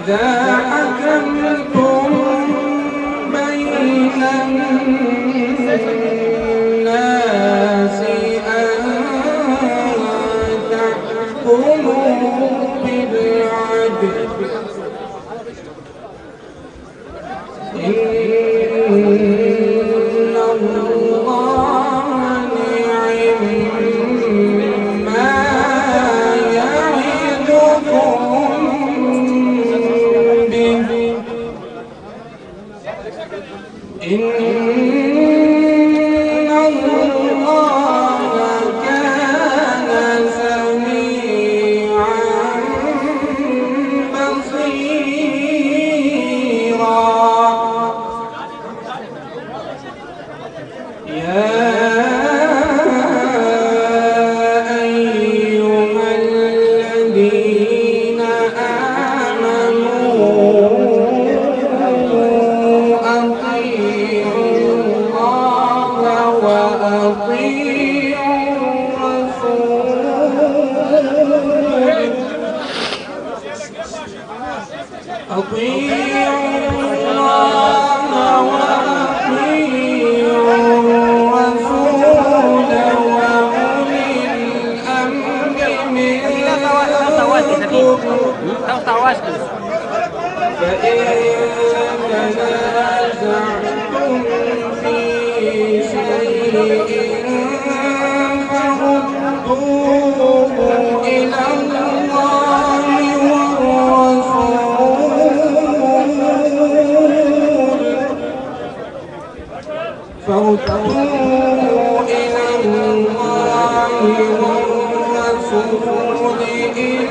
إذا حكمتم بين الناس أن تحكموا بالعدل إن الله نعم ما يعظكم به إن الله كان سميعا بصيرا يا أيها الذين آمنوا أطيعوا الله وأطيعوا الرسول أطيعوا الله وأطيعوا الرسول وأولي الأمر منكم فإن تنازعتم في شيء فردوه إلى الله والرسول إن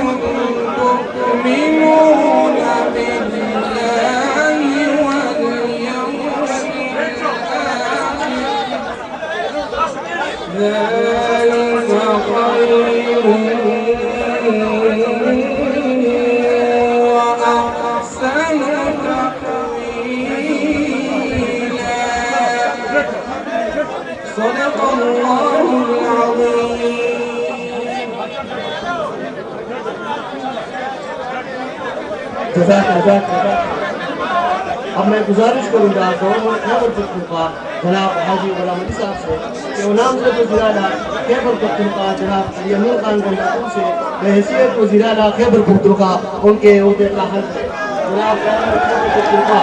كنتم تؤمنون بالله واليوم الآخر ذلك خير وأحسن تأويلا صدق الله العظيم. اب میں گزارش کروں گا خیبر پختونخوا جناب حاجی غلام علی صاحب سے کہ نامزد وزیر اعلیٰ خیبر پختونخوا جناب علی امین خان گنڈاتو سے بحیثیت وزیر اعلیٰ خیبر پختونخوا ان کے عہدے کا حلف ہے. جناب خیبر پختونخوا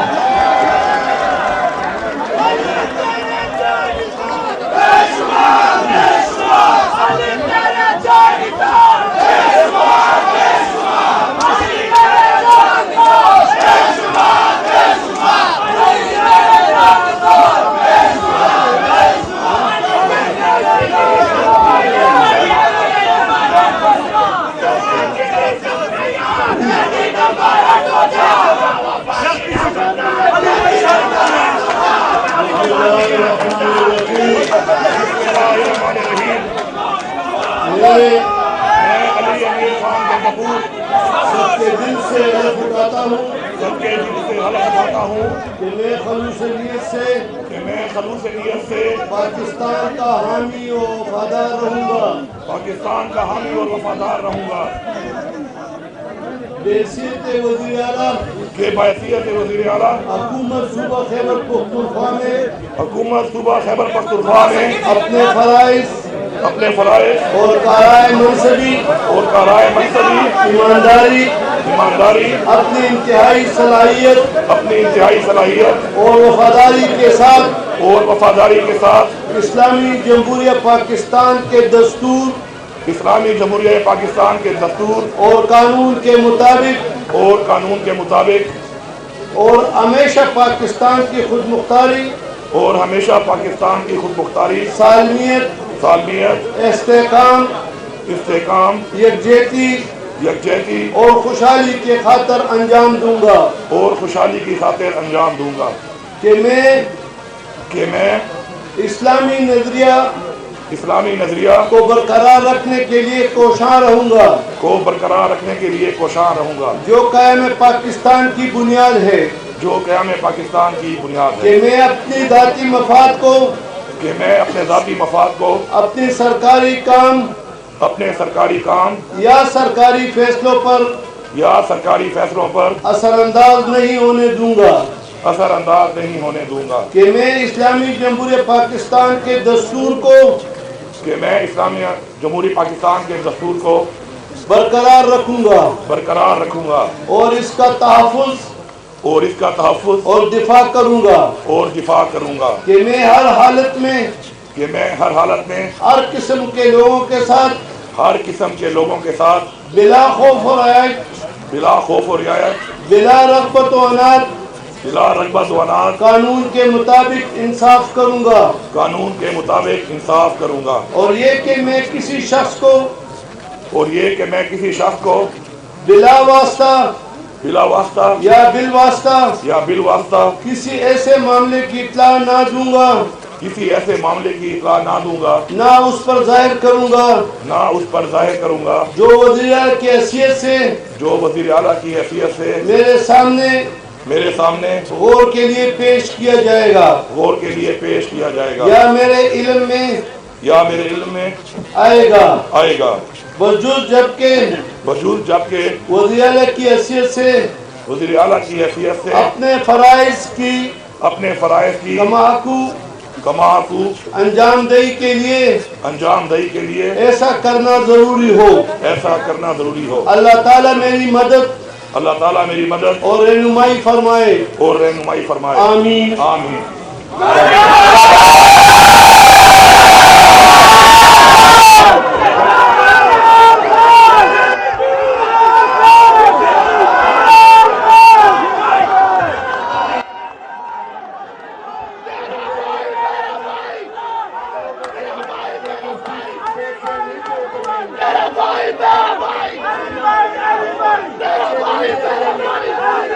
سب کے دل سے حلف اٹھاتا ہوں کہ میں خلوص نیت سے پاکستان کا حامی و وفادار رہوں گا بحیثیت وزیر اعلیٰ حکومت صوبہ خیبر پختونخوا میں اپنے فرائض اور کارائے منصبی ایمانداری اپنی انتہائی صلاحیت اور وفاداری کے ساتھ اسلامی جمہوریہ پاکستان کے دستور اور قانون کے مطابق اور ہمیشہ پاکستان کی خود مختاری سالمیت استحکام یکجہتی اور خوشحالی کی خاطر انجام دوں گا کہ میں اسلامی نظریہ کو برقرار رکھنے کے لیے کوشاں رہوں گا جو قیام پاکستان کی بنیاد ہے کہ میں اپنے ذاتی مفاد کو اپنے سرکاری کام یا سرکاری فیصلوں پر یا سرکاری فیصلوں پر اثر انداز نہیں ہونے دوں گا اثر انداز نہیں ہونے دوں گا کہ میں اسلامی جمہوریہ پاکستان کے دستور کو کہ میں اسلامی جمہوری پاکستان کے دستور کو برقرار برقرار رکھوں گا اور اس کا تحفظ اور اس کا تحفظ اور دفاع کروں گا کہ میں ہر حالت میں ہر قسم کے لوگوں کے ساتھ بلا خوف و رعایت بلا رغبت و عناد قانون کے مطابق انصاف کروں گا اور یہ کہ میں کسی شخص کو بلا واسطہ یا بالواسطہ کسی ایسے معاملے کی اطلاع نہ دوں گا نہ اس پر ظاہر کروں گا جو وزیر اعلیٰ کی حیثیت سے میرے سامنے غور کے لیے پیش کیا جائے گا یا میرے علم میں آئے گا بجوز جبکہ وزیر اعلیٰ کی حیثیت سے اپنے فرائض کی کماکو انجام دہی کے لیے ایسا کرنا ضروری ہو اللہ تعالیٰ میری مدد اور رہنمائی فرمائے آمین Bye.